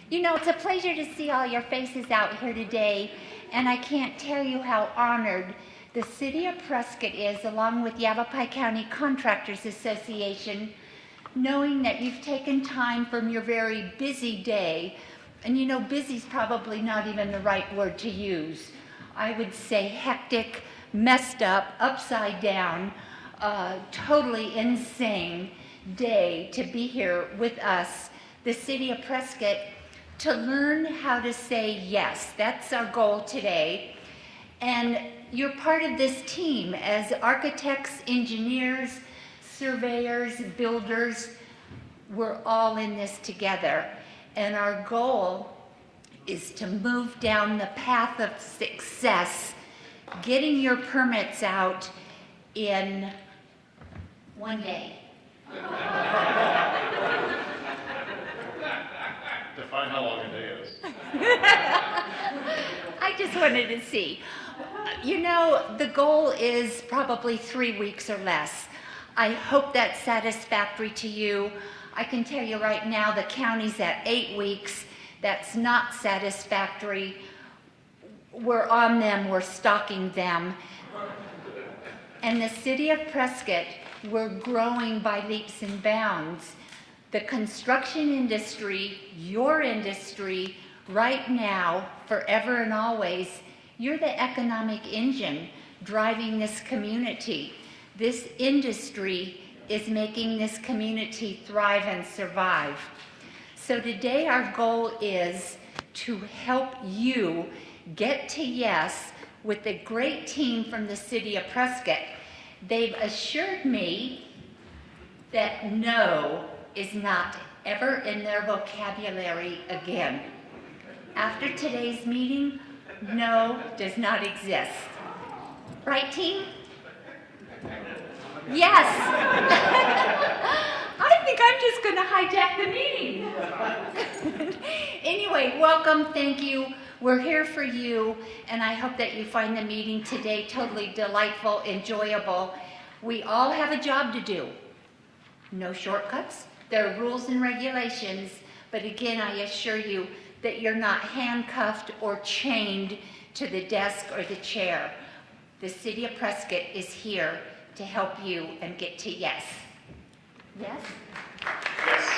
You know, it's a pleasure to see all your faces out here today, and I can't tell you how honored the City of Prescott is, along with Yavapai County Contractors Association, knowing that you've taken time from your very busy day, and you know, busy's probably not even the right word to use. I would say hectic, messed up, upside down, totally insane day to be here with us, the City of Prescott, to learn how to say yes. That's our goal today. And you're part of this team as architects, engineers, surveyors, builders. We're all in this together. And our goal is to move down the path of success, getting your permits out in one day. Define how long a day is. I just wanted to see. You know, the goal is probably 3 weeks or less. I hope that's satisfactory to you. I can tell you right now the county's at 8 weeks. That's not satisfactory. We're on them, we're stalking them. And the City of Prescott, we're growing by leaps and bounds. The construction industry, your industry, right now, forever and always, you're the economic engine driving this community. This industry is making this community thrive and survive. So today our goal is to help you get to yes with a great team from the City of Prescott. They've assured me that no is not ever in their vocabulary again. After today's meeting, no does not exist. Right, team? Yes. I think I'm just going to hijack the meeting. Anyway, welcome, thank you. We're here for you, and I hope that you find the meeting today totally delightful, enjoyable. We all have a job to do. No shortcuts. There are rules and regulations, but again, I assure you that you're not handcuffed or chained to the desk or the chair. The City of Prescott is here to help you and get to yes. Yes? Yes.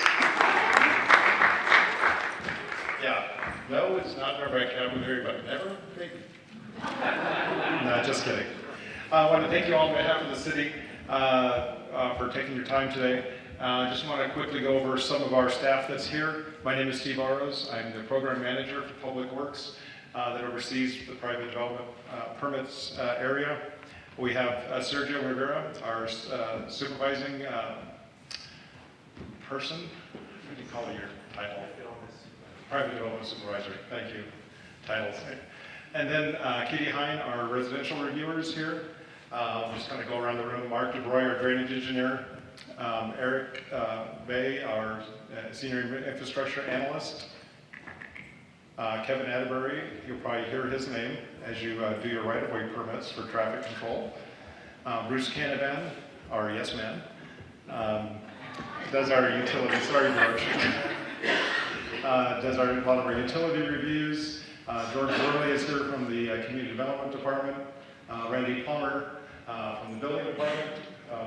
Yeah. No, it's not in our vocabulary, but never, maybe. No, just kidding. I want to thank you all on behalf of the city for taking your time today. I just want to quickly go over some of our staff that's here. My name is Steve Aros. I'm the program manager for Public Works that oversees the private development permits area. We have Sergio Rivera, our supervising person. What do you call your title? Private development supervisor. Thank you. Titles. And then Katie Hind, our residential reviewers here. Just kind of go around the room. Mark DeBroy, our drainage engineer. Eric Bay, our senior infrastructure analyst. Kevin Atterbury, you'll probably hear his name as you do your right-of-way permits for traffic control. Bruce Canavan, our yes man, does our utility, sorry George, does a lot of our utility reviews. George Worley is here from the community development department. Randy Plummer from the building department,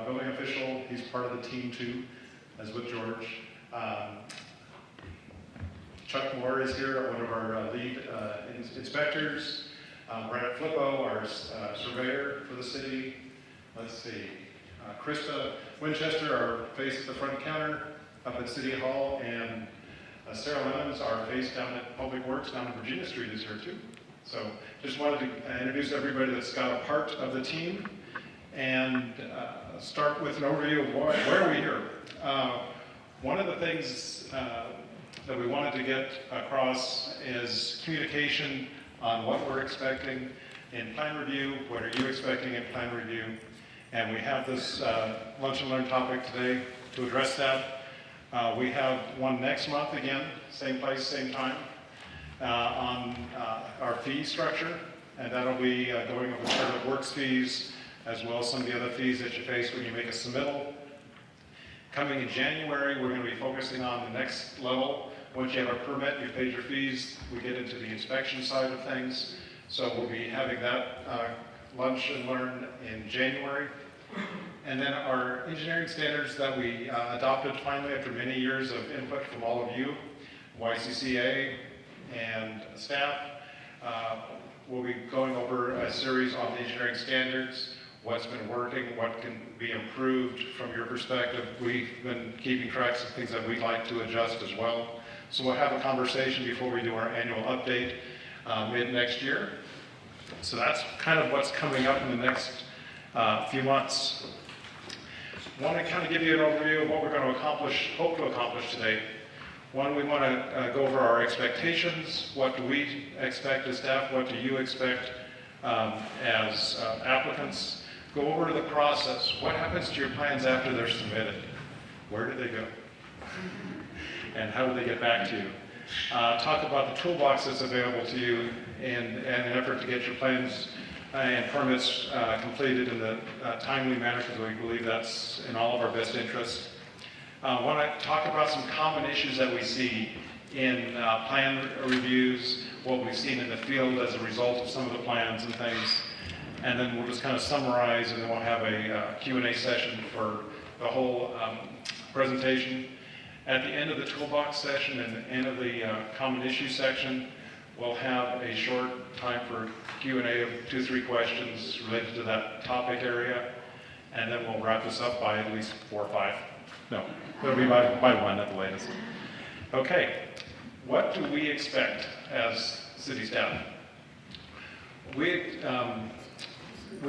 building official, he's part of the team too, as with George. Chuck Moore is here, one of our lead inspectors. Brad Flippo, our surveyor for the city. Let's see. Krista Winchester, our face at the front counter up at City Hall. And Sarah Lemons, our face down at Public Works down at Virginia Street is here too. So just wanted to introduce everybody that's got a part of the team and start with an overview of why are we here. One of the things that we wanted to get across is communication on what we're expecting in plan review, what are you expecting in plan review, and we have this lunch and learn topic today to address that. We have one next month again, same place, same time, on our fee structure, and that'll be going over public works fees as well as some of the other fees that you face when you make a submittal. Coming in January, we're going to be focusing on the next level, Once you have a permit, you've paid your fees, we get into the inspection side of things. So we'll be having that lunch and learn in January. And then our engineering standards that we adopted finally after many years of input from all of you, YCCA and staff, we'll be going over a series on the engineering standards, what's been working, what can be improved from your perspective. We've been keeping track of things that we'd like to adjust as well. So we'll have a conversation before we do our annual update mid next year. So that's kind of what's coming up in the next few months. I want to kind of give you an overview of what we're going to hope to accomplish today. One, we want to go over our expectations. What do we expect as staff? What do you expect as applicants? Go over the process. What happens to your plans after they're submitted? Where do they go? And how do they get back to you? Talk about the toolbox that's available to you in an effort to get your plans and permits completed in the timely manner, because we believe that's in all of our best interests. I want to talk about some common issues that we see in plan reviews, what we've seen in the field as a result of some of the plans and things. And then we'll just kind of summarize, and then we'll have a Q&A session for the whole presentation. At the end of the toolbox session and the end of the common issue section, we'll have a short time for Q&A of 2-3 questions related to that topic area. And then we'll wrap this up by at least 4 or 5. No, it'll be by 1 at the latest. Okay, what do we expect as city staff? We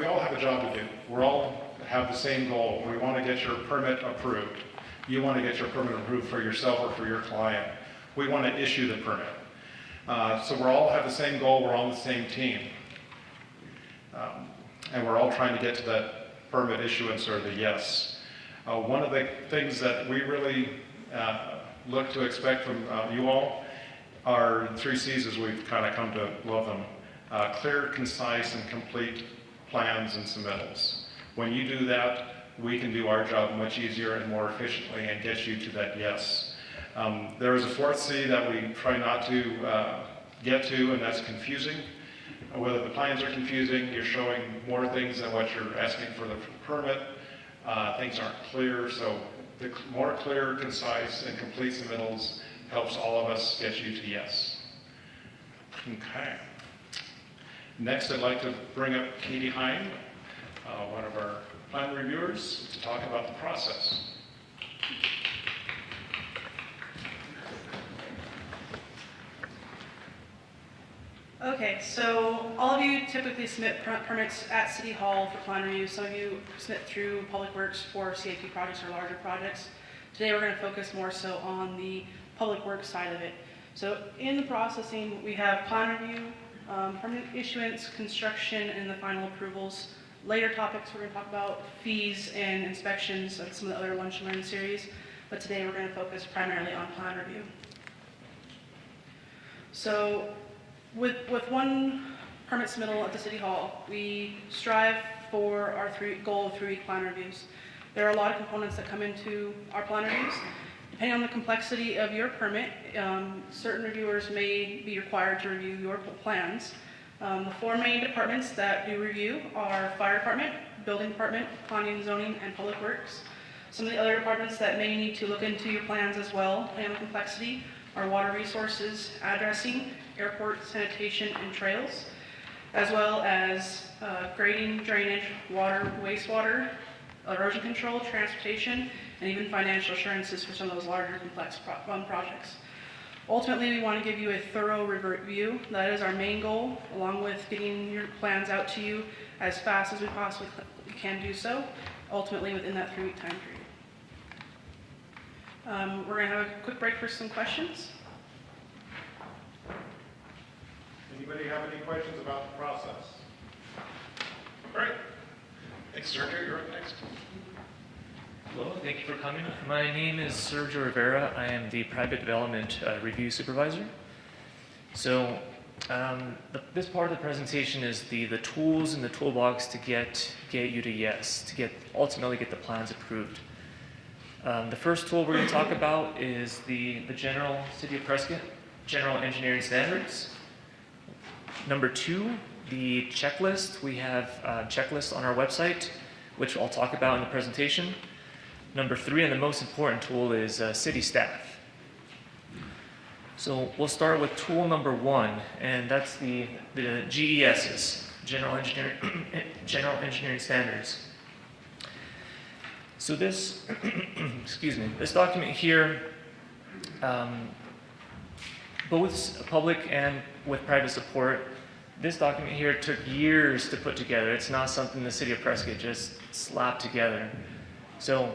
all have a job to do. We all have the same goal. We want to get your permit approved. You want to get your permit approved for yourself or for your client. We want to issue the permit. So we all have the same goal. We're on the same team. And we're all trying to get to that permit issuance or the yes. One of the things that we really look to expect from you all are 3 C's, as we've kind of come to love them. Clear, concise, and complete plans and submittals. When you do that, we can do our job much easier and more efficiently and get you to that yes. There is a 4th C that we try not to get to, and that's confusing. Whether the plans are confusing, you're showing more things than what you're asking for the permit. Things aren't clear, so the more clear, concise, and complete submittals helps all of us get you to yes. Okay. Next, I'd like to bring up Katie Hind, one of our plan reviewers, to talk about the process. Okay, so all of you typically submit permits at City Hall for plan review. Some of you submit through Public Works for CIP projects or larger projects. Today we're going to focus more so on the Public Works side of it. So in the processing, we have plan review, permit issuance, construction, and the final approvals. Later topics, we're going to talk about fees and inspections and some of the other lunch and learn series. But today we're going to focus primarily on plan review. So with one permit submittal at the City Hall, we strive for our goal of 3-week plan reviews. There are a lot of components that come into our plan reviews. Depending on the complexity of your permit, certain reviewers may be required to review your plans. The 4 main departments that we review are Fire Department, Building Department, Planning and Zoning, and Public Works. Some of the other departments that may need to look into your plans as well, depending on the complexity, are Water Resources, Addressing, Airport, Sanitation, and Trails, as well as grading, drainage, water, wastewater, erosion control, transportation, and even financial assurances for some of those larger complex projects. Ultimately, we want to give you a thorough review. That is our main goal, along with getting your plans out to you as fast as we possibly can do so, ultimately within that 3-week time period. We're going to have a quick break for some questions. Anybody have any questions about the process? All right. Thanks, Sergio. You're up next. Hello, thank you for coming. My name is Sergio Rivera. I am the Private Development Review Supervisor. So this part of the presentation is the tools in the toolbox to get you to yes, to ultimately get the plans approved. The first tool we're going to talk about is the general City of Prescott General Engineering Standards. Number 2, the checklist. We have a checklist on our website, which I'll talk about in the presentation. Number 3, and the most important tool, is city staff. So we'll start with tool number 1, and that's the GESs, General Engineering Standards. So this, excuse me, this document here, both public and with private support, this document here took years to put together. It's not something the City of Prescott just slapped together. So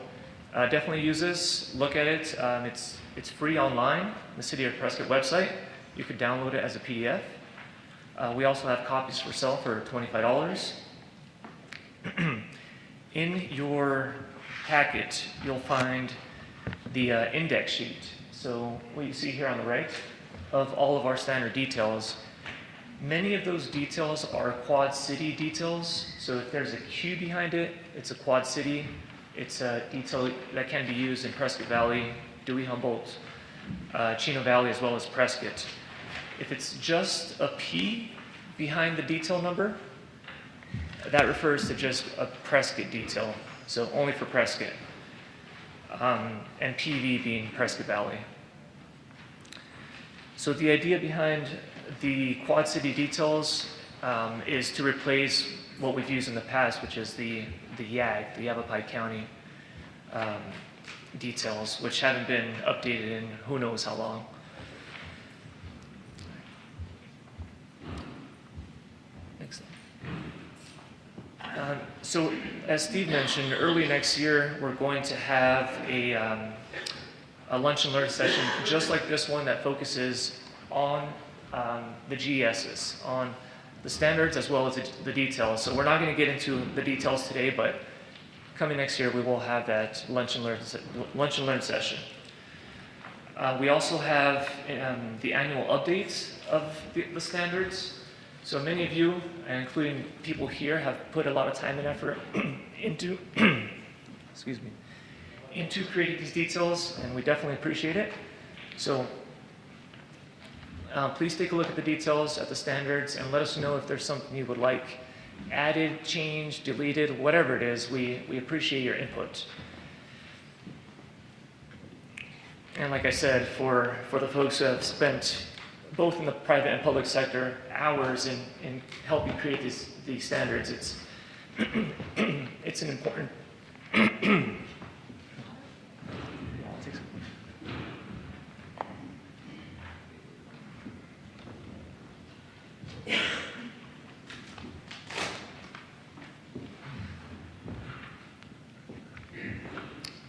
definitely use this, look at it. It's free online, the City of Prescott website. You could download it as a PDF. We also have copies for sale for $25. In your packet, you'll find the index sheet. So what you see here on the right of all of our standard details. Many of those details are quad city details. So if there's a Q behind it, it's a quad city. It's a detail that can be used in Prescott Valley, Dewey Humboldt, Chino Valley, as well as Prescott. If it's just a P behind the detail number, that refers to just a Prescott detail, so only for Prescott, and PV being Prescott Valley. So the idea behind the quad city details is to replace what we've used in the past, which is the YAG, the Yavapai County details, which haven't been updated in who knows how long. Next slide. So as Steve mentioned, early next year, we're going to have a lunch and learn session just like this one that focuses on the GESs, on the standards as well as the details. So we're not going to get into the details today, but coming next year we will have that lunch and learn session. We also have the annual updates of the standards. So many of you, including people here, have put a lot of time and effort into excuse me, into creating these details, and we definitely appreciate it. So please take a look at the details, at the standards, and let us know if there's something you would like added, changed, deleted, whatever it is. We appreciate your input. And like I said, for the folks who have spent both in the private and public sector hours in helping create these standards, it's an important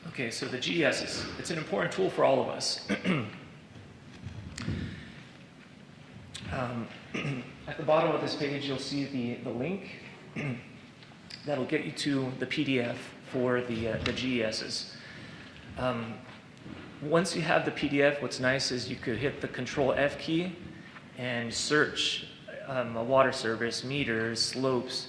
Okay, so the GESs, it's an important tool for all of us. At the bottom of this page, you'll see the link that'll get you to the PDF for the GESs. Once you have the PDF, what's nice is you could hit the Control F key and search a water service, meters, slopes.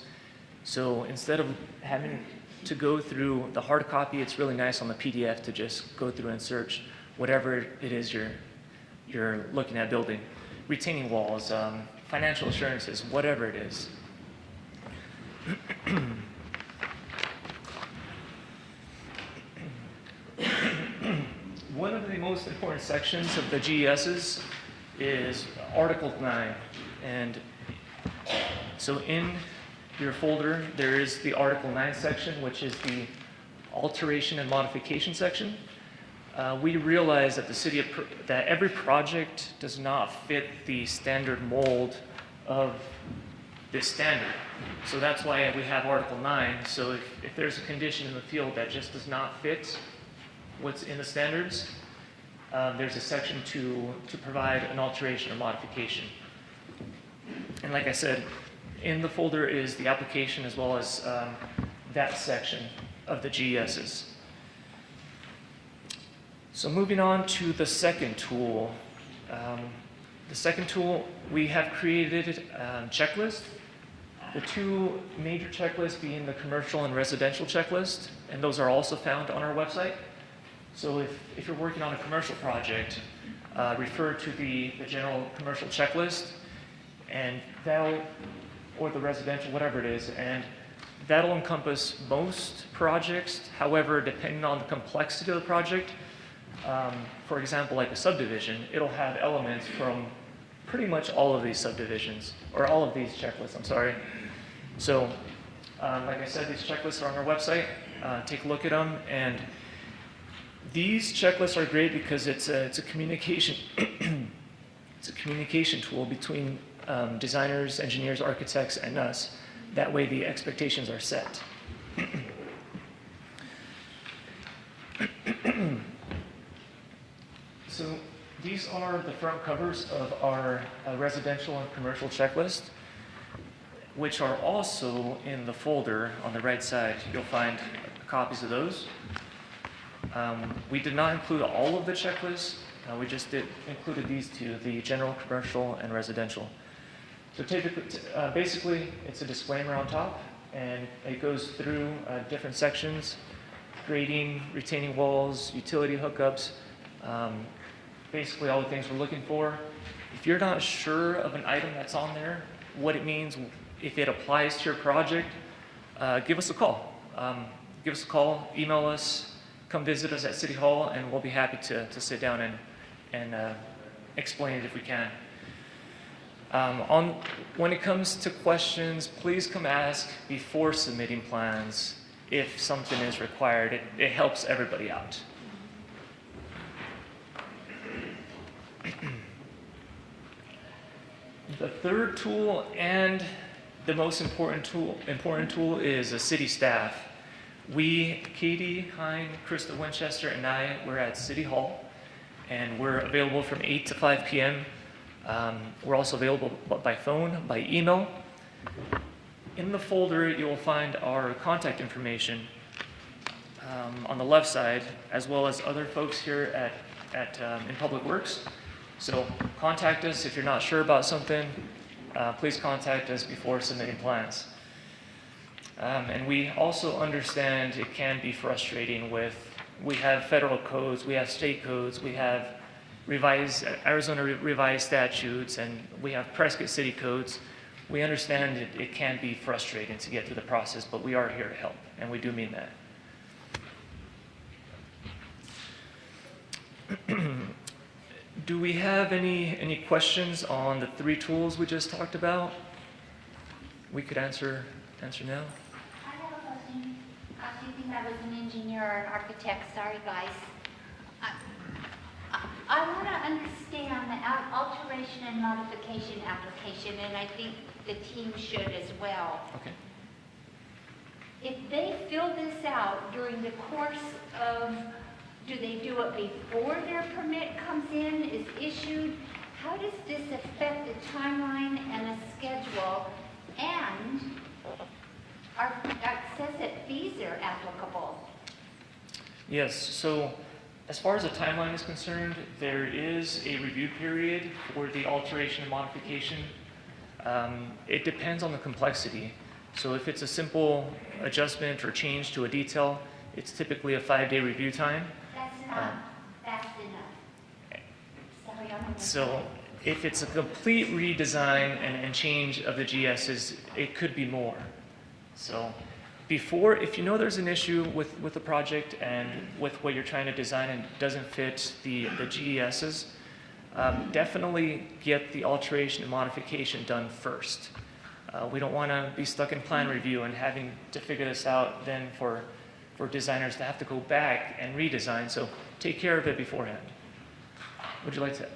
So instead of having to go through the hard copy, it's really nice on the PDF to just go through and search whatever it is you're looking at building. Retaining walls, financial assurances, whatever it is. One of the most important sections of the GESs is Article 9. And so in your folder, there is the Article 9 section, which is the Alteration and Modification section. We realize that that every project does not fit the standard mold of this standard. So that's why we have Article 9. So if there's a condition in the field that just does not fit what's in the standards, there's a section to provide an alteration or modification. And like I said, in the folder is the application as well as that section of the GESs. So moving on to the second tool. The second tool, we have created a checklist. The two major checklists being the commercial and residential checklist, and those are also found on our website. So if you're working on a commercial project, refer to the general commercial checklist, and that'll, or the residential, whatever it is, and that'll encompass most projects. However, depending on the complexity of the project, for example, like a subdivision, it'll have elements from pretty much all of these subdivisions, or all of these checklists, I'm sorry. So, like I said, these checklists are on our website. Take a look at them, and these checklists are great because it's a communication it's a communication tool between designers, engineers, architects, and us. That way, the expectations are set. So these are the front covers of our residential and commercial checklist, which are also in the folder on the right side. You'll find copies of those. We did not include all of the checklists. We just included these two, the general, commercial, and residential. So basically, it's a disclaimer on top, and it goes through different sections: grading, retaining walls, utility hookups, basically all the things we're looking for. If you're not sure of an item that's on there, what it means, if it applies to your project, give us a call. Give us a call, email us, come visit us at City Hall, and we'll be happy to sit down and explain it if we can. When it comes to questions, please come ask before submitting plans if something is required. It helps everybody out. The third tool, and the most important tool is a city staff. We, Katie, Hind, Krista Winchester, and I, we're at City Hall, and we're available from 8 to 5 p.m. We're also available by phone, by email. In the folder, you will find our contact information on the left side, as well as other folks here in Public Works. So contact us if you're not sure about something. Please contact us before submitting plans. And we also understand it can be frustrating we have federal codes, we have state codes, we have Arizona revised statutes, and we have Prescott City codes. We understand it can be frustrating to get through the process, but we are here to help, and we do mean that. Do we have any questions on the three tools we just talked about? We could answer now. I have a question. Do you think I was an engineer or an architect? Sorry, guys. I want to understand the alteration and modification application, and I think the team should as well. Okay. If they fill this out during the course of, do they do it before their permit comes in, is issued? How does this affect the timeline and the schedule? And it says that fees are applicable. Yes, so as far as the timeline is concerned, there is a review period for the alteration and modification. It depends on the complexity. So if it's a simple adjustment or change to a detail, it's typically a 5-day review time. That's not fast enough. Sorry, I'm So if it's a complete redesign and change of the GSs, it could be more. So if you know there's an issue with the project and with what you're trying to design and doesn't fit the GESs, definitely get the alteration and modification done first. We don't want to be stuck in plan review and having to figure this out then for designers to have to go back and redesign. So take care of it beforehand. Would you like to?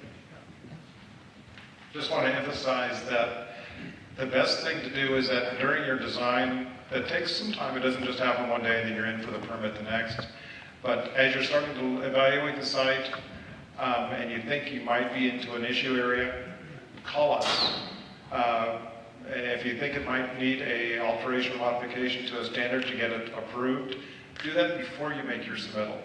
Just want to emphasize that the best thing to do is that during your design, it takes some time. It doesn't just happen one day and then you're in for the permit the next. But as you're starting to evaluate the site and you think you might be into an issue area, call us. If you think it might need a alteration modification to a standard to get it approved, do that before you make your submittal.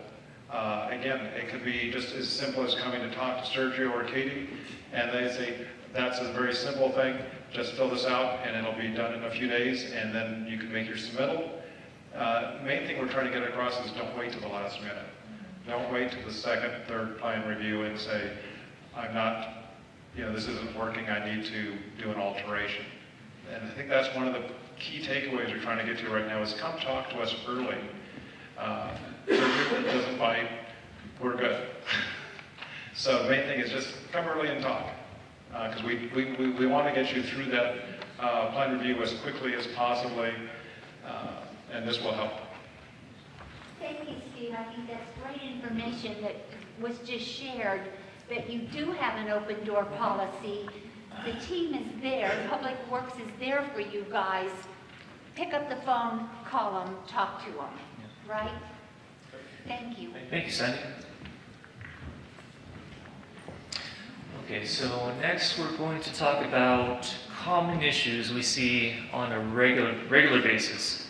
Again, it could be just as simple as coming to talk to Sergio or Katie, and they say, that's a very simple thing, just fill this out and it'll be done in a few days, and then you can make your submittal. Main thing we're trying to get across is don't wait till the last minute. Don't wait to the second, third plan review and say, I'm not, this isn't working, I need to do an alteration. And I think that's one of the key takeaways we're trying to get to right now is come talk to us early. If it doesn't bite, we're good. So the main thing is just come early and talk. Because we want to get you through that plan review as quickly as possibly, and this will help. Thank you, Steve. I think that's great information that was just shared, that you do have an open door policy. The team is there. Public Works is there for you guys. Pick up the phone, call them, talk to them, right? Thank you. Thank you, Sandy. Okay, so next we're going to talk about common issues we see on a regular basis.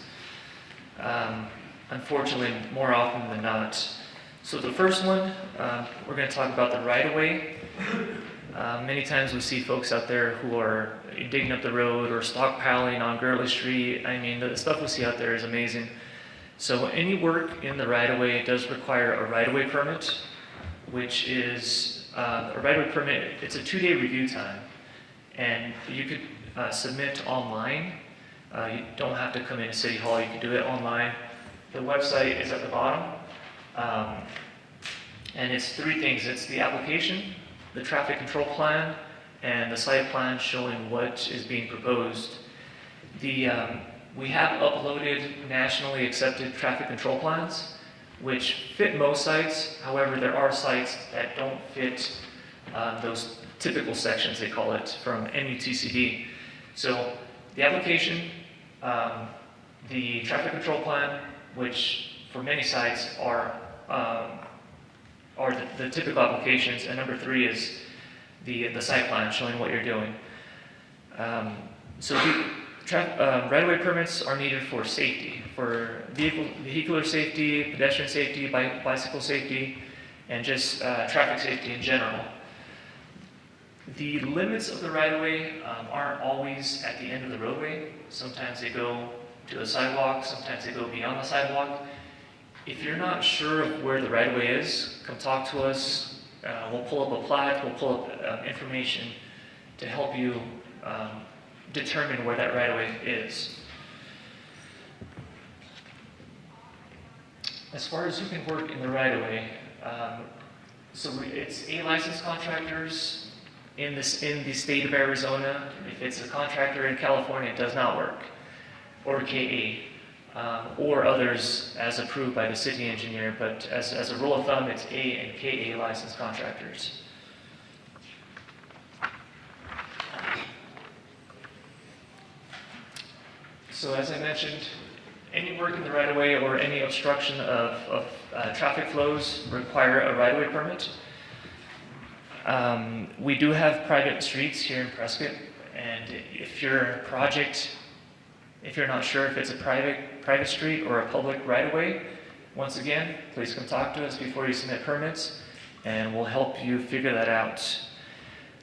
Unfortunately, more often than not. So the first one, we're going to talk about the right-of-way. Many times we see folks out there who are digging up the road or stockpiling on Gurley Street. I mean, the stuff we see out there is amazing. So any work in the right-of-way does require a right-of-way permit, which is a right-of-way permit. It's a 2-day review time, and you could submit online. You don't have to come into City Hall. You can do it online. The website is at the bottom, and it's 3 things. It's the application, the traffic control plan, and the site plan showing what is being proposed. We have uploaded nationally accepted traffic control plans, which fit most sites. However, there are sites that don't fit those typical sections, they call it, from MUTCD. So the application, the traffic control plan, which for many sites are the typical applications, and number 3 is the site plan showing what you're doing. Right-of-way permits are needed for safety, for vehicular safety, pedestrian safety, bicycle safety, and just traffic safety in general. The limits of the right-of-way aren't always at the end of the roadway. Sometimes they go to the sidewalk, sometimes they go beyond the sidewalk. If you're not sure of where the right-of-way is, come talk to us. We'll pull up a plat, we'll pull up information to help you determine where that right-of-way is. As far as who can work in the right-of-way, it's A-licensed contractors in the state of Arizona. If it's a contractor in California, it does not work, or KA, or others as approved by the city engineer. But as a rule of thumb, it's A and KA licensed contractors. So as I mentioned, any work in the right-of-way or any obstruction of traffic flows require a right-of-way permit. We do have private streets here in Prescott, and if you're not sure if it's a private street or a public right-of-way, once again, please come talk to us before you submit permits, and we'll help you figure that out.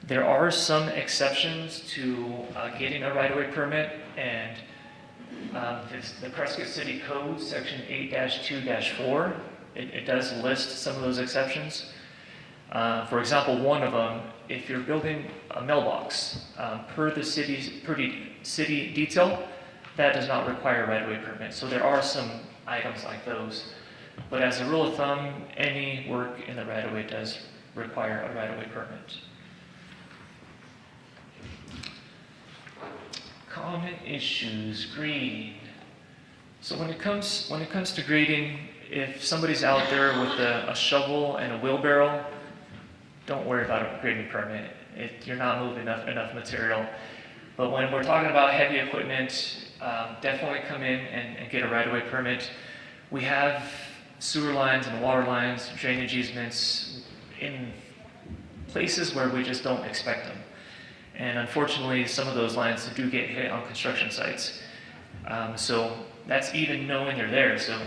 There are some exceptions to getting a right-of-way permit, and the Prescott City Code, Section 8-2-4, it does list some of those exceptions. For example, one of them, if you're building a mailbox, per the city detail, that does not require a right-of-way permit. So there are some items like those. But as a rule of thumb, any work in the right-of-way does require a right-of-way permit. Common issues, grading. So when it comes to grading, if somebody's out there with a shovel and a wheelbarrow, don't worry about a grading permit. You're not moving enough material. But when we're talking about heavy equipment, definitely come in and get a right-of-way permit. We have sewer lines and water lines, drainage easements in places where we just don't expect them. And unfortunately, some of those lines do get hit on construction sites. So that's even knowing they're there. So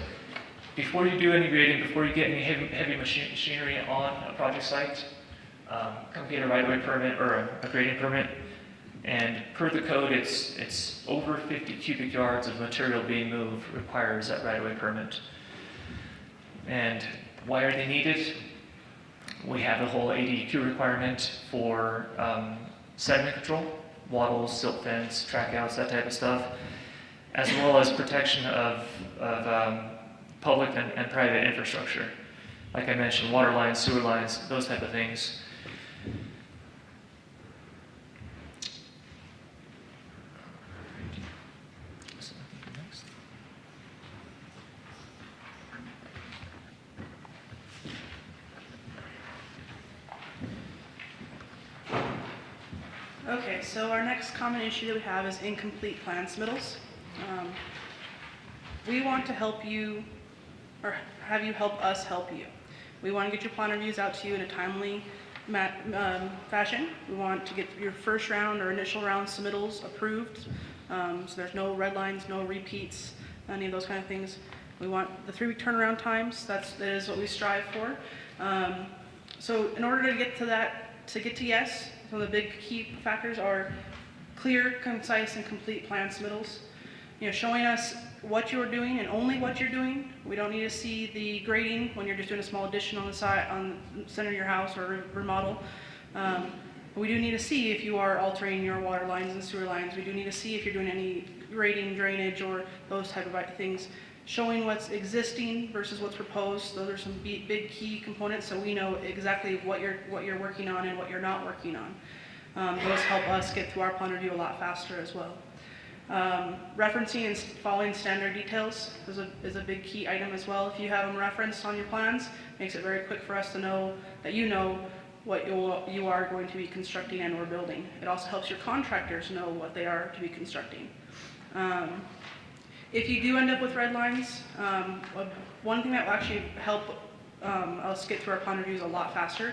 before you do any grading, before you get any heavy machinery on a project site, come get a right-of-way permit or a grading permit. And per the code, it's over 50 cubic yards of material being moved requires that right-of-way permit. And why are they needed? We have the whole ADQ requirement for sediment control, wattles, silt fence, track outs, that type of stuff, as well as protection of public and private infrastructure. Like I mentioned, water lines, sewer lines, those type of things. Okay, so our next common issue that we have is incomplete plan submittals. We want to help you, or have you help us help you. We want to get your plan reviews out to you in a timely fashion. We want to get your first round or initial round submittals approved, so there's no red lines, no repeats, any of those kind of things. We want the 3-week turnaround times. That is what we strive for. So in order to get to that, to get to yes, some of the big key factors are clear, concise, and complete plan submittals. Showing us what you're doing and only what you're doing. We don't need to see the grading when you're just doing a small addition on the side, on the center of your house or remodel. We do need to see if you are altering your water lines and sewer lines. We do need to see if you're doing any grading, drainage, or those type of things. Showing what's existing versus what's proposed. Those are some big key components, so we know exactly what you're working on and what you're not working on. Those help us get through our plan review a lot faster as well. Referencing and following standard details is a big key item as well. If you have them referenced on your plans, makes it very quick for us to know that you know what you are going to be constructing and or building. It also helps your contractors know what they are to be constructing. If you do end up with red lines, one thing that will actually help us get through our plan reviews a lot faster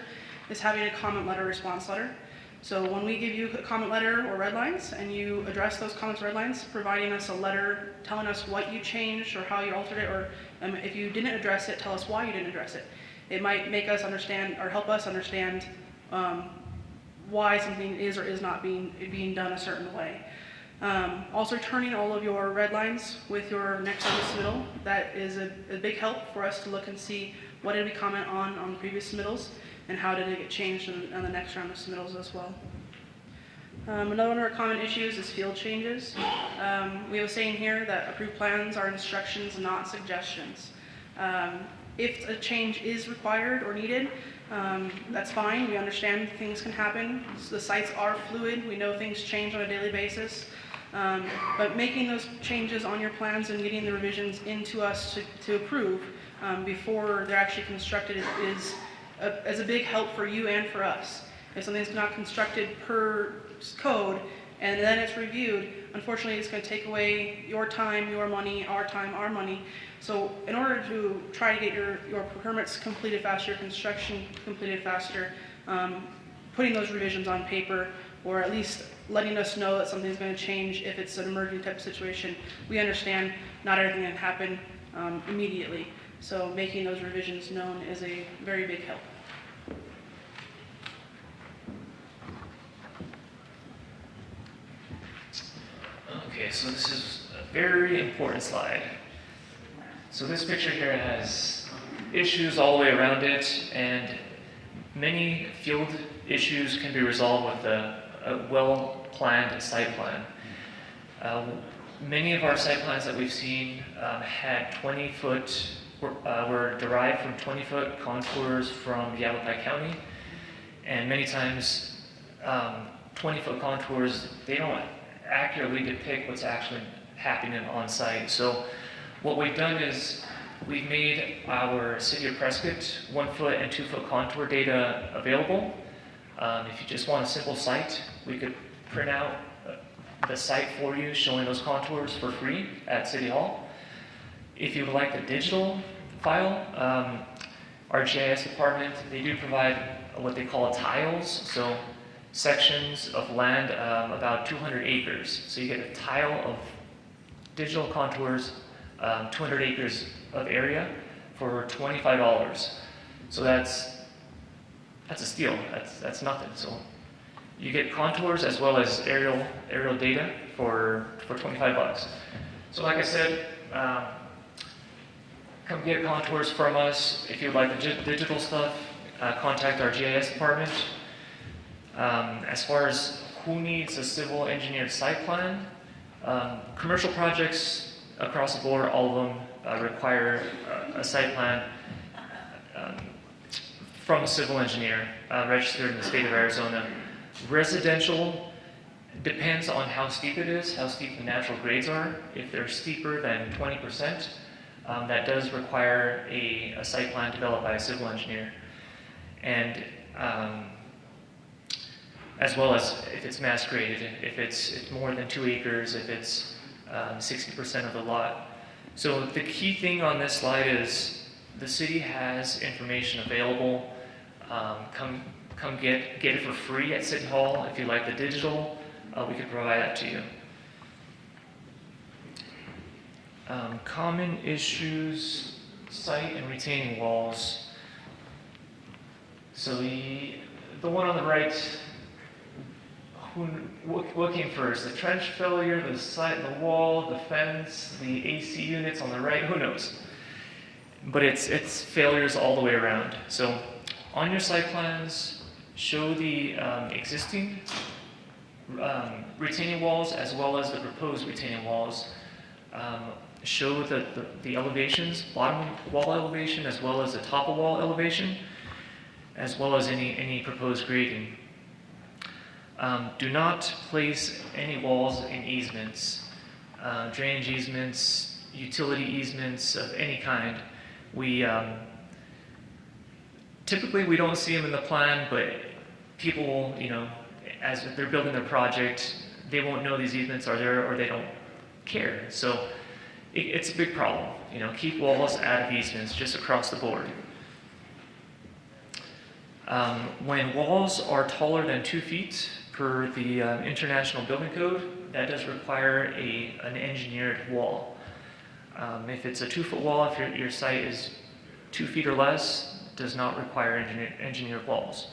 is having a comment letter, response letter. So when we give you a comment letter or red lines and you address those comments or red lines, providing us a letter telling us what you changed or how you altered it, or if you didn't address it, tell us why you didn't address it. It might make us understand or help us understand why something is or is not being done a certain way. Also turning all of your red lines with your next round of submittal, that is a big help for us to look and see what did we comment on the previous submittals and how did it get changed on the next round of submittals as well. Another one of our common issues is field changes. We have a saying here that approved plans are instructions, not suggestions. If a change is required or needed, that's fine. We understand things can happen. The sites are fluid. We know things change on a daily basis. But making those changes on your plans and getting the revisions into us to approve before they're actually constructed is a big help for you and for us. If something's not constructed per code and then it's reviewed, unfortunately it's going to take away your time, your money, our money. So in order to try to get your permits completed faster, your construction completed faster, putting those revisions on paper, or at least letting us know that something's going to change if it's an emerging type of situation. We understand not everything can happen immediately, so making those revisions known is a very big help. Okay, so this is a very important slide. So this picture here has issues all the way around it, and many field issues can be resolved with a well-planned site plan. Many of our site plans that we've seen had 20-foot, were derived from 20-foot contours from Yavapai County, and many times 20-foot contours, they don't accurately depict what's actually happening on site. So what we've done is we've made our City of Prescott 1-foot and 2-foot contour data available. If you just want a simple site, we could print out the site for you showing those contours for free at City Hall. If you would like the digital file, our GIS department, they do provide what they call tiles, so sections of land about 200 acres. So you get a tile of digital contours, 200 acres of area for $25. So that's a steal. That's nothing. So you get contours as well as aerial data for $25. So like I said, come get contours from us. If you'd like the digital stuff, contact our GIS department. As far as who needs a civil engineered site plan, commercial projects across the board, all of them require a site plan from a civil engineer registered in the state of Arizona. Residential depends on how steep it is, how steep the natural grades are. If they're steeper than 20%, that does require a site plan developed by a civil engineer. And as well as if it's mass graded, if it's more than 2 acres, if it's 60% of the lot. So the key thing on this slide is the city has information available. Come get it for free at City Hall. If you like the digital, we can provide that to you. Common issues, site and retaining walls. So the one on the right, what came first? The trench failure, the site, the wall, the fence, the AC units on the right, who knows? But it's failures all the way around. So on your site plans, show the existing retaining walls as well as the proposed retaining walls. Show the elevations, bottom wall elevation as well as the top of wall elevation, as well as any proposed grading. Do not place any walls in easements, drainage easements, utility easements of any kind. Typically we don't see them in the plan, but people, as they're building their project, they won't know these easements are there or they don't care. So it's a big problem. Keep walls out of easements just across the board. When walls are taller than 2 feet per the International Building Code, that does require an engineered wall. If it's a 2-foot wall, if your site is 2 feet or less, does not require engineered walls.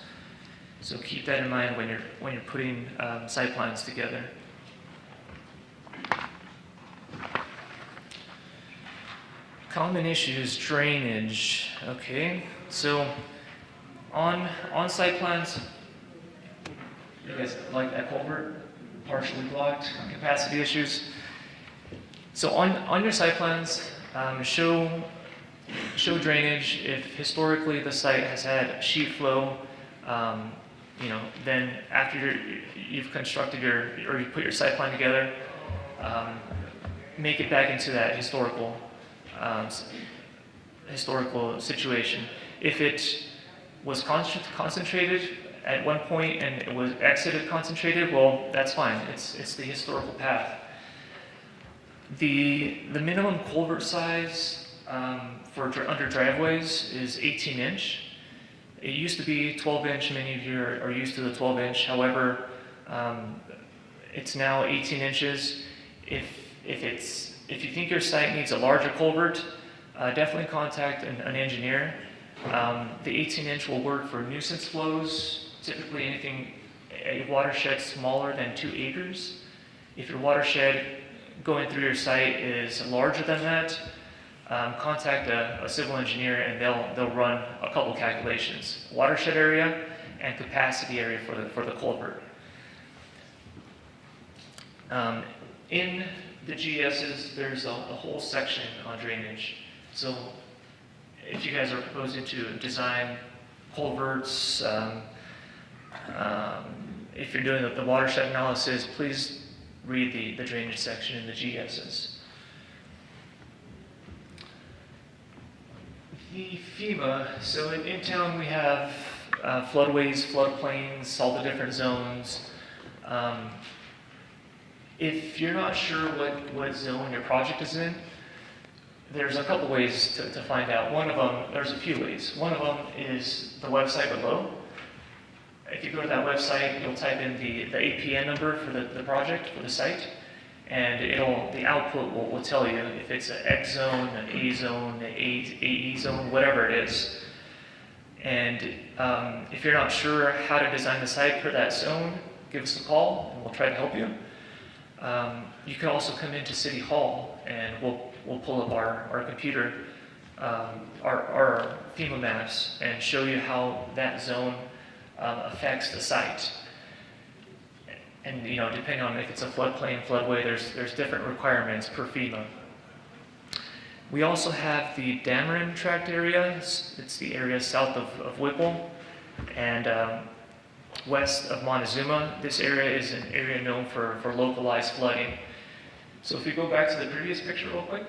So keep that in mind when you're putting site plans together. Common issues, drainage. Okay, so on site plans, you guys like that culvert, partially blocked, capacity issues. So on your site plans, show drainage. If historically the site has had sheet flow, then after you've constructed or you put your site plan together, make it back into that historical situation. If it was concentrated at one point and it was exited concentrated, well, that's fine. It's the historical path. The minimum culvert size for under driveways is 18-inch. It used to be 12-inch. Many of you are used to the 12-inch. However, it's now 18 inches. If you think your site needs a larger culvert, definitely contact an engineer. The 18-inch will work for nuisance flows. Typically, a watershed smaller than 2 acres. If your watershed going through your site is larger than that, contact a civil engineer and they'll run a couple calculations: watershed area and capacity area for the culvert. In the GSs, there's a whole section on drainage. So if you guys are proposing to design culverts, if you're doing the watershed analysis, please read the drainage section in the GSs. The FEMA, so in town we have floodways, floodplains, all the different zones. If you're not sure what zone your project is in, there's a couple ways to find out. There's a few ways. One of them is the website below. If you go to that website, you'll type in the APN number for the project, for the site, and the output will tell you if it's an X zone, an A zone, an AE zone, whatever it is. And if you're not sure how to design the site for that zone, give us a call and we'll try to help you. You can also come into City Hall and we'll pull up our computer our FEMA maps and show you how that zone affects the site. And depending on if it's a floodplain, floodway, there's different requirements per FEMA. We also have the Dameron tract area. It's the area south of Whipple and west of Montezuma. This area is an area known for localized flooding. So if we go back to the previous picture real quick.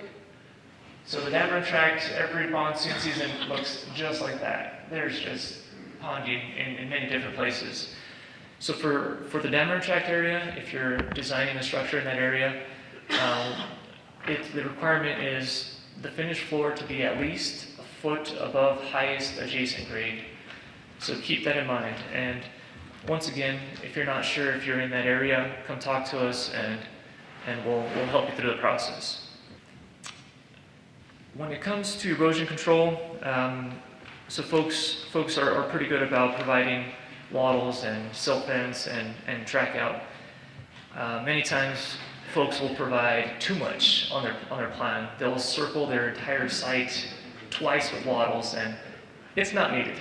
So the Dameron tract, every monsoon season looks just like that. There's just ponding in many different places. So for the Dameron tract area, if you're designing a structure in that area, the requirement is the finished floor to be at least a foot above highest adjacent grade. So keep that in mind. And once again, if you're not sure if you're in that area, come talk to us and we'll help you through the process. When it comes to erosion control, so folks are pretty good about providing wattles and silt fence and track out. Many times folks will provide too much on their plan. They'll circle their entire site twice with wattles, and it's not needed.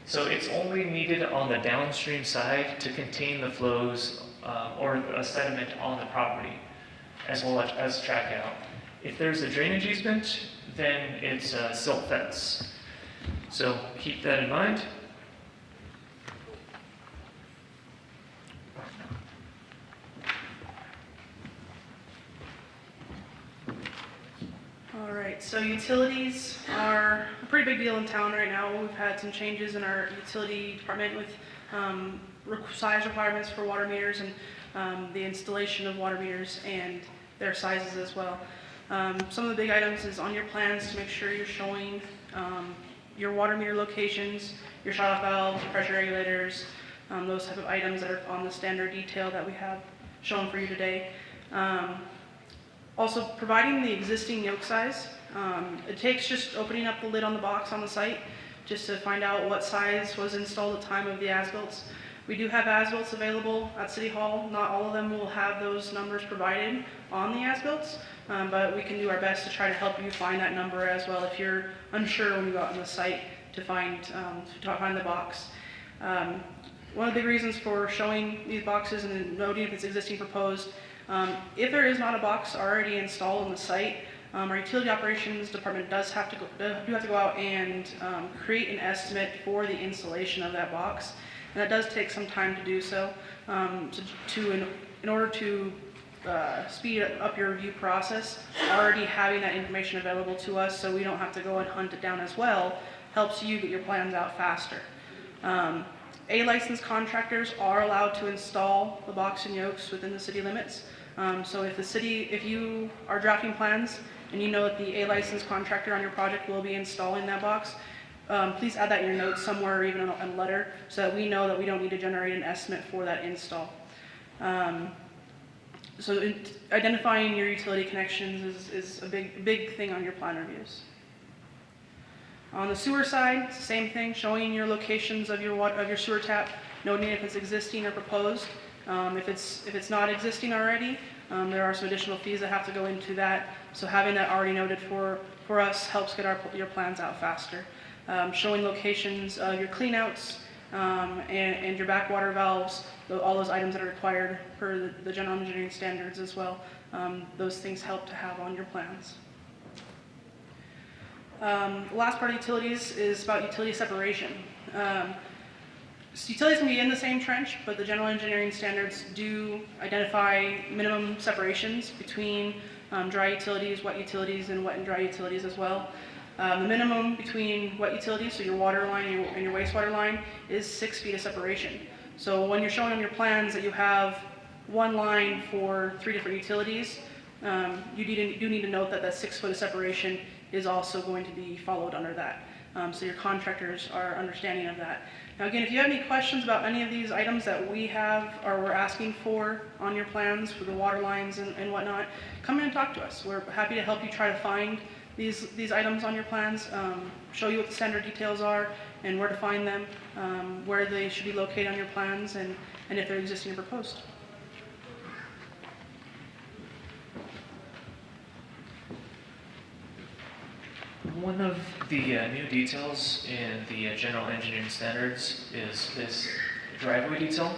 So it's only needed on the downstream side to contain the flows or a sediment on the property, as well as track out. If there's a drainage easement, then it's a silt fence. So keep that in mind. All right, so utilities are a pretty big deal in town right now. We've had some changes in our utility department with size requirements for water meters and the installation of water meters and their sizes as well. Some of the big items is on your plans to make sure you're showing your water meter locations, your shut-off valves, pressure regulators, those type of items that are on the standard detail that we have shown for you today. Also, providing the existing yoke size. It takes just opening up the lid on the box on the site just to find out what size was installed at the time of the as-builts. We do have as-builts available at City Hall. Not all of them will have those numbers provided on the as-builts, but we can do our best to try to help you find that number as well if you're unsure when you go out on the site to find the box. One of the big reasons for showing these boxes and noting if it's existing proposed, if there is not a box already installed on the site, our utility operations department do have to go out and create an estimate for the installation of that box. And that does take some time to do so. In order to speed up your review process, already having that information available to us so we don't have to go and hunt it down as well helps you get your plans out faster. A-licensed contractors are allowed to install the box and yokes within the city limits. So if you are drafting plans and you know that the A-licensed contractor on your project will be installing that box, please add that in your notes somewhere or even in a letter so that we know that we don't need to generate an estimate for that install. So identifying your utility connections is a big thing on your plan reviews. On the sewer side, it's the same thing, showing your locations of your sewer tap, noting if it's existing or proposed. If it's not existing already, there are some additional fees that have to go into that. So having that already noted for us helps get your plans out faster. Showing locations of your cleanouts and your backwater valves, all those items that are required per the general engineering standards as well. Those things help to have on your plans. The last part of utilities is about utility separation. So utilities can be in the same trench, but the general engineering standards do identify minimum separations between dry utilities, wet utilities, and wet and dry utilities as well. The minimum between wet utilities, so your water line and your wastewater line, is 6 feet of separation. So when you're showing on your plans that you have one line for 3 different utilities, you do need to note that 6 foot of separation is also going to be followed under that. So your contractors are understanding of that. Now again, if you have any questions about any of these items that we have or we're asking for on your plans for the water lines and whatnot, come in and talk to us. We're happy to help you try to find these items on your plans, show you what the standard details are and where to find them, where they should be located on your plans, and if they're existing or proposed. one of the new details in the general engineering standards is this driveway detail.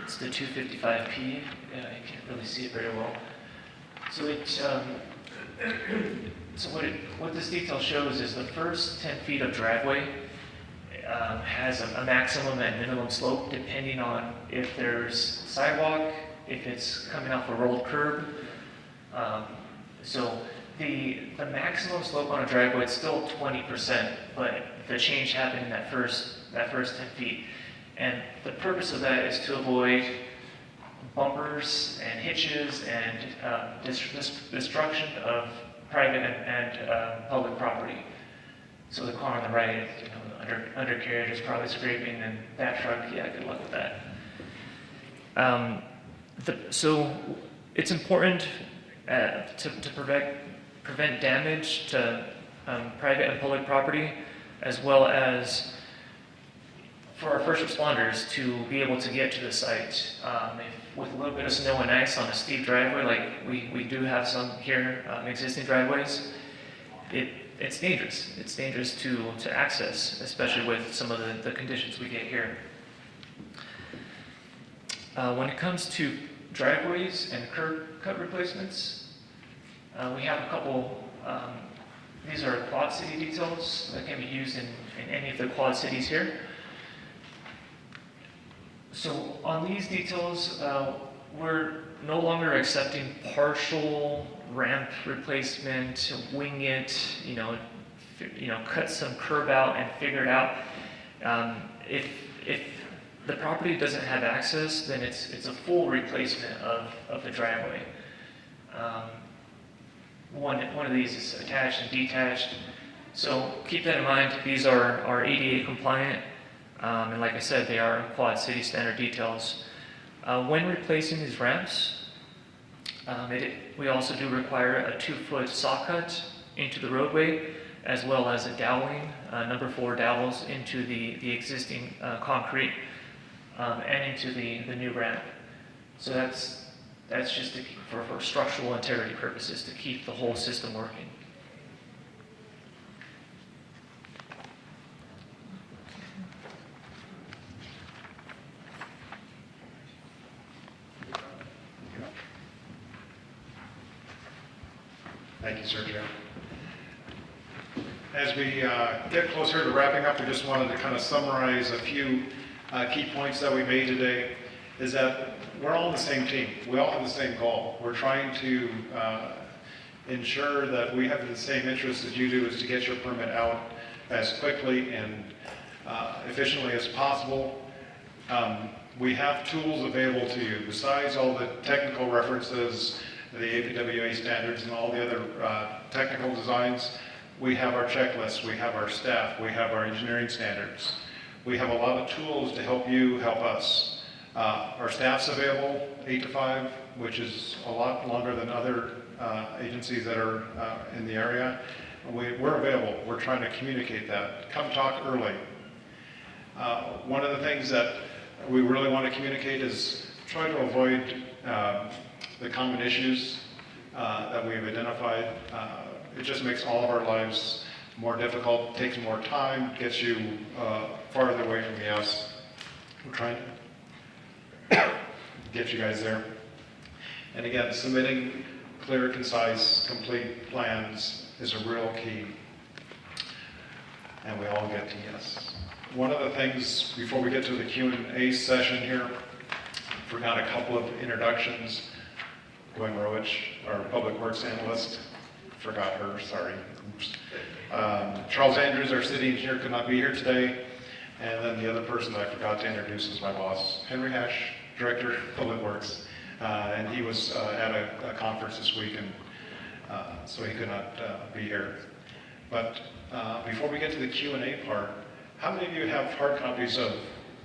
It's the 255P. You can't really see it very well. So what this detail shows is the first 10 feet of driveway has a maximum and minimum slope depending on if there's sidewalk, if it's coming off a rolled curb. So the maximum slope on a driveway is still 20%, but the change happened in that first 10 feet. And the purpose of that is to avoid bumpers and hitches and destruction of private and public property. So the car on the right, the undercarriage is probably scraping, and that truck, yeah, good luck with that. So it's important to prevent damage to private and public property, as well as for our first responders to be able to get to the site. With a little bit of snow and ice on a steep driveway, like we do have some here, existing driveways, it's dangerous. It's dangerous to access, especially with some of the conditions we get here. When it comes to driveways and curb cut replacements, we have a couple. These are Quad City details that can be used in any of the Quad Cities here. So on these details, we're no longer accepting partial ramp replacement, wing it, cut some curb out and figure it out. If the property doesn't have access, then it's a full replacement of the driveway. One of these is attached and detached. So keep that in mind. These are ADA compliant. And like I said, they are Quad City standard details. When replacing these ramps, we also do require a 2-foot saw cut into the roadway, as well as a doweling, number 4 dowels into the existing concrete and into the new ramp. So that's just for structural integrity purposes, to keep the whole system working. Thank you, Sergio. As we get closer to wrapping up, we just wanted to kind of summarize a few key points that we made today. Is that we're all on the same team. We all have the same goal. We're trying to ensure that we have the same interest as you do, is to get your permit out as quickly and efficiently as possible. We have tools available to you. Besides all the technical references, the APWA standards and all the other technical designs, we have our checklists, we have our staff, we have our engineering standards. We have a lot of tools to help you help us. Our staff's available 8 to 5, which is a lot longer than other agencies that are in the area. We're available. We're trying to communicate that. Come talk early. One of the things that we really want to communicate is try to avoid the common issues that we've identified. It just makes all of our lives more difficult, takes more time, gets you farther away from the us. We're trying to get you guys there. And again, submitting clear, concise, complete plans is a real key. And we all get to yes. One of the things, before we get to the Q&A session here, forgot a couple of introductions. Gwen Rowich, our Public Works Analyst, forgot her, sorry. Oops. Charles Andrews, our City Engineer, could not be here today. And then the other person that I forgot to introduce is my boss, Henry Hash, Director of Public Works. And he was at a conference this week, and so he could not be here. But before we get to the Q&A part, how many of you have hard copies of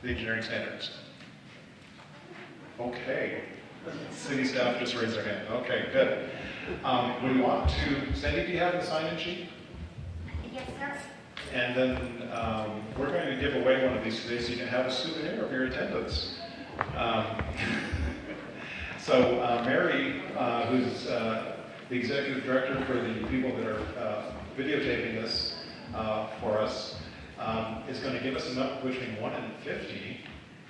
the engineering standards? Okay. City staff just raised their hand. Okay, good. We want to, Sandy, do you have the sign-in sheet? Yes, sir. And then we're going to give away one of these today so you can have a souvenir of your attendance. So Mary, who's the executive director for the people that are videotaping this for us, is going to give us a number between 1 and 50.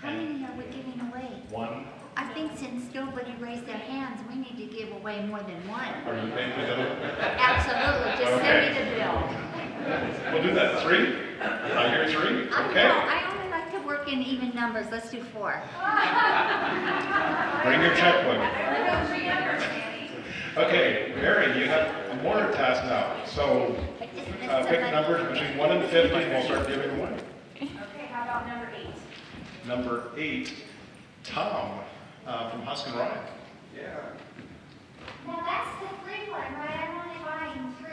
How many are we giving away? 1. I think since nobody raised their hands, we need to give away more than one. Are you paying for that? Absolutely, just send me the bill. We'll do that. 3? I hear 3. Okay. No, I only like to work in even numbers. Let's do 4. Bring your checkbook. Okay, Mary, you have more task now. So pick numbers between 1 and 50, and we'll start giving away. Okay, how about number 8? Number 8, Tom from Husk and Ryan. Now that's the free one, right? I'm only buying 3.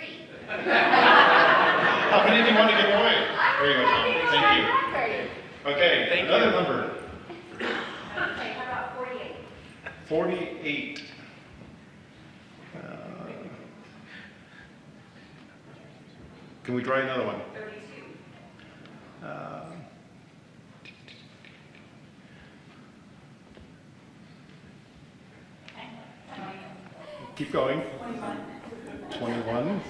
How many do you want to give away? There you go, Tom. Thank you. Okay, another number. Okay, how about 48? 48. Can we try another one? 32. Keep going. 21.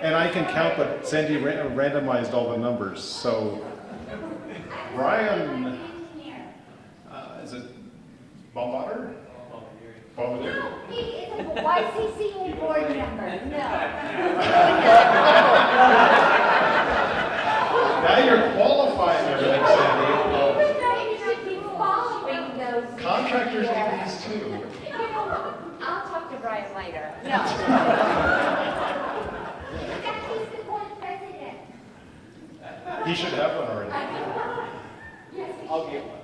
And I can count, but Sandy randomized all the numbers. So Ryan, is it Bombardier? Bombardier. He is a YCCA board member. No. Now you're qualifying everything, Sandy. You should be following those. Contractors need these too. I'll talk to Brian later. No. He's the board president. He should have one already. I'll get one.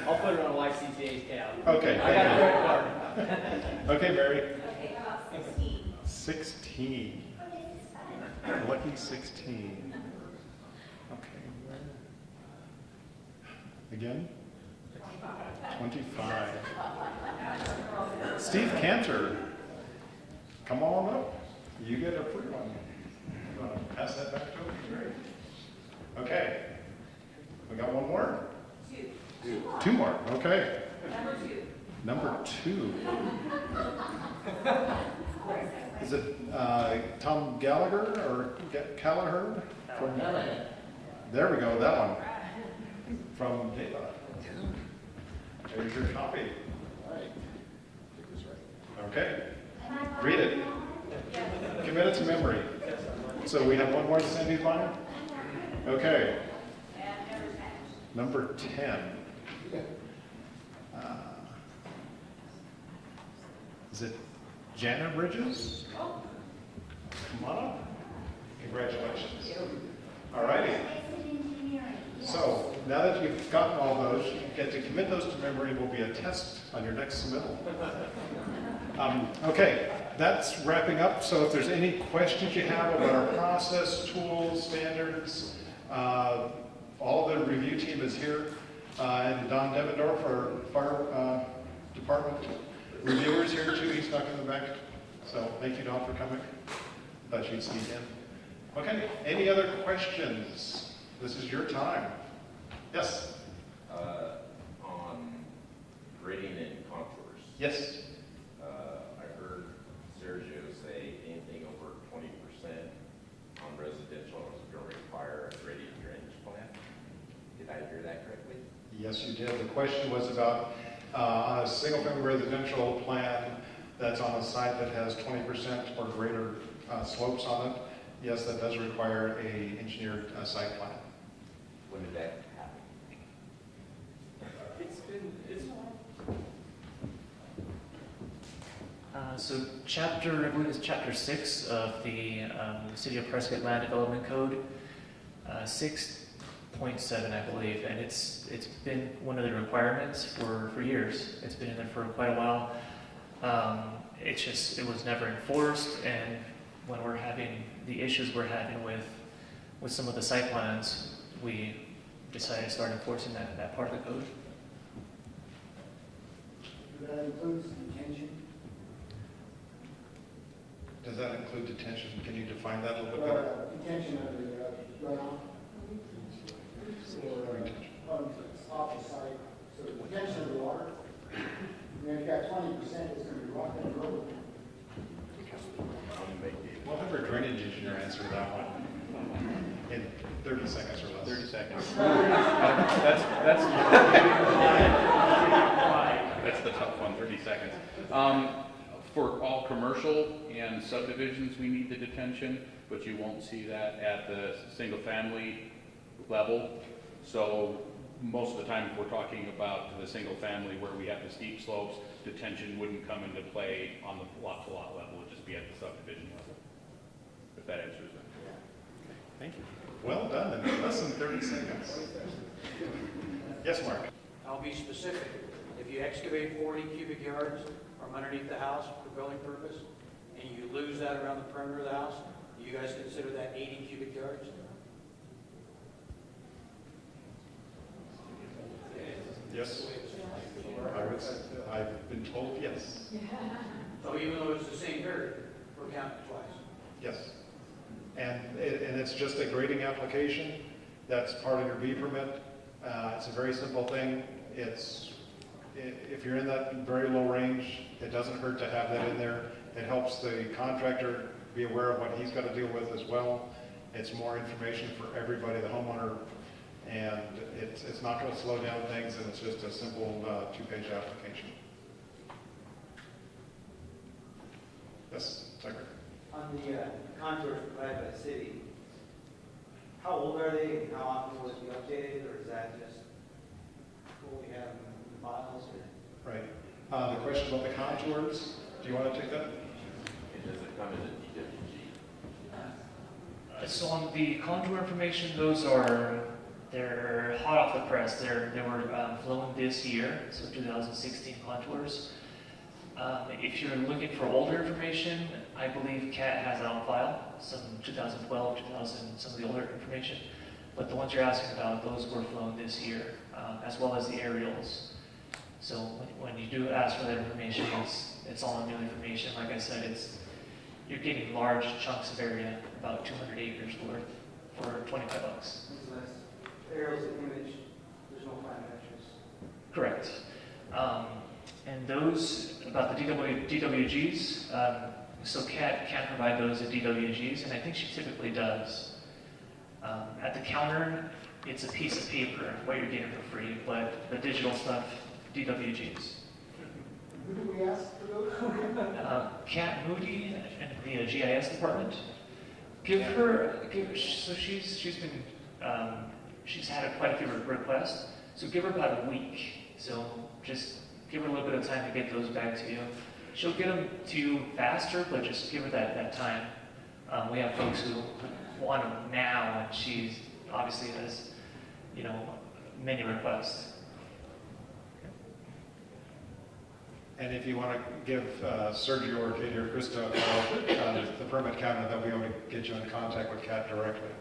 I'll put it on YCCA's tab. Okay. I got a credit card. Okay, Mary. Okay, how about 16? 16. Lucky 16. Okay. Again? 25. Steve Cantor. Come on up. You get a free one. You want to pass that back to him? Great. Okay. We got one more? 2. 2 more. Okay. Number 2. Number 2. Is it Tom Gallagher or Callagher? There we go, that one. From Deva. There's your copy. Okay. Read it. Commit it to memory. So we have one more to Sandy's line? Okay. And Number number 10. 10. Is it Jana Bridges? Come on up. Congratulations. All righty. So now that you've gotten all those, you get to commit those to memory. Will be a test on your next submittal. Okay, that's wrapping up. So if there's any questions you have about our process, tools, standards, all the review team is here. And Don Devendorf, our fire department reviewer, is here too. He's stuck in the back. So thank you, Don, for coming. Thought you'd see him. Okay, any other questions? This is your time. Yes? On grading and contours. Yes. I heard Sergio say anything over 20% on residential is going to require a grading drainage plan. Did I hear that correctly? Yes, you did. The question was about on a single-family residential plan that's on a site that has 20% or greater slopes on it. Yes, that does require a engineered site plan. When did that happen? So chapter, I believe it's chapter 6 of the City of Prescott Land Development Code, 6.7, I believe, and it's been one of the requirements for years. It's been in there for quite a while. It was never enforced, and when we're having the issues we're having with some of the site plans, we decided to start enforcing that part of the code. That includes detention. Does that include detention? Can you define that a little bit better? Detention of the runoff. Or off the site. So detention of the water. And if you got 20%, it's going to be rock and roll. On the 30 seconds or less. 30 seconds. That's the tough one, 30 seconds. For all commercial and subdivisions, we need the detention, but you won't see that at the single-family level. So most of the time, if we're talking about the single-family where we have the steep slopes, detention wouldn't come into play on the lot-to-lot level. It'd just be at the subdivision level, if that answers it. Thank you. Well done, in less than 30 seconds. Yes, Mark? I'll be specific. If you excavate 40 cubic yards from underneath the house for building purpose, and you lose that around the perimeter of the house, do you guys consider that 80 cubic yards? Yes. I've been told yes. So even though it's the same dirt, we're counting it twice. Yes. And it's just a grading application. That's part of your B permit. It's a very simple thing. If you're in that very low range, it doesn't hurt to have that in there. It helps the contractor be aware of what he's got to deal with as well. It's more information for everybody, the homeowner, and it's not going to slow down things, and it's just a simple 2-page application. Yes, Secretary. On the contours provided by the city, how old are they and how often will it be updated, or is that just what we have in the files? Or? Right. The question about the contours, do you want to take that? Does it come in a DWG? So on the contour information, they're hot off the press. They were flown this year, so 2016 contours. If you're looking for older information, I believe CAT has it on file, some 2012, 2000, some of the older information. But the ones you're asking about, those were flown this year, as well as the aerials. So when you do ask for that information, it's all new information. Like I said, you're getting large chunks of area, about 200 acres worth, for $25. Aerials and image, there's no fine measures. Correct. And those, about the DWGs, so CAT can provide those at DWGs, and I think she typically does. At the counter, it's a piece of paper, what you're getting for free, but the digital stuff, DWGs. Who do we ask for those? Kat Moody and the GIS department. So she's had quite a few requests, so give her about a week. So just give her a little bit of time to get those back to you. She'll get them to you faster, but just give her that time. We have folks who want them now, and she obviously has, many requests. And if you want to give Sergio or Katie or Krista a call, the permit counter, they'll be able to get you in contact with CAT directly.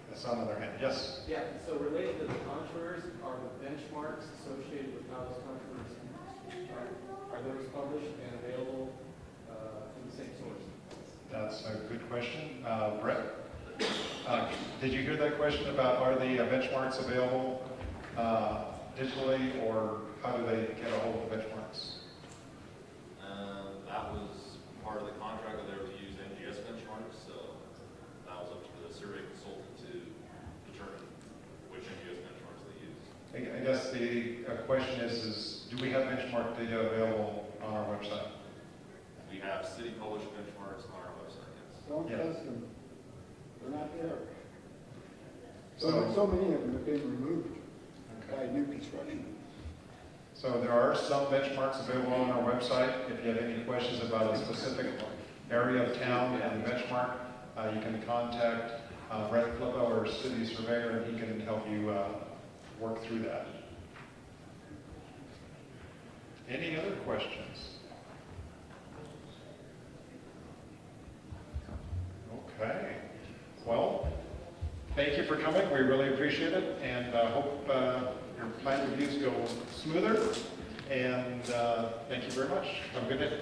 That's on the other hand. Yes? Yeah, so related to the contours, are the benchmarks associated with how those contours are those published and available from the same source? That's a good question. Brett, did you hear that question about are the benchmarks available digitally, or how do they get a hold of the benchmarks? That was part of the contract that they were to use NGS benchmarks, so that was up to the survey consultant to determine which NGS benchmarks they use. I guess the question is do we have benchmark data available on our website? We have city published benchmarks on our website, yes. Don't Yeah. test them. They're not there. So- So many of them have been removed by new construction. So there are some benchmarks available on our website. If you have any questions about a specific area of town and the benchmark, you can contact Brett Flippo, our city surveyor, and he can help you work through that. Any other questions? Okay. Well, thank you for coming. We really appreciate it, and hope your plan reviews go smoother. And thank you very much. Have a good day.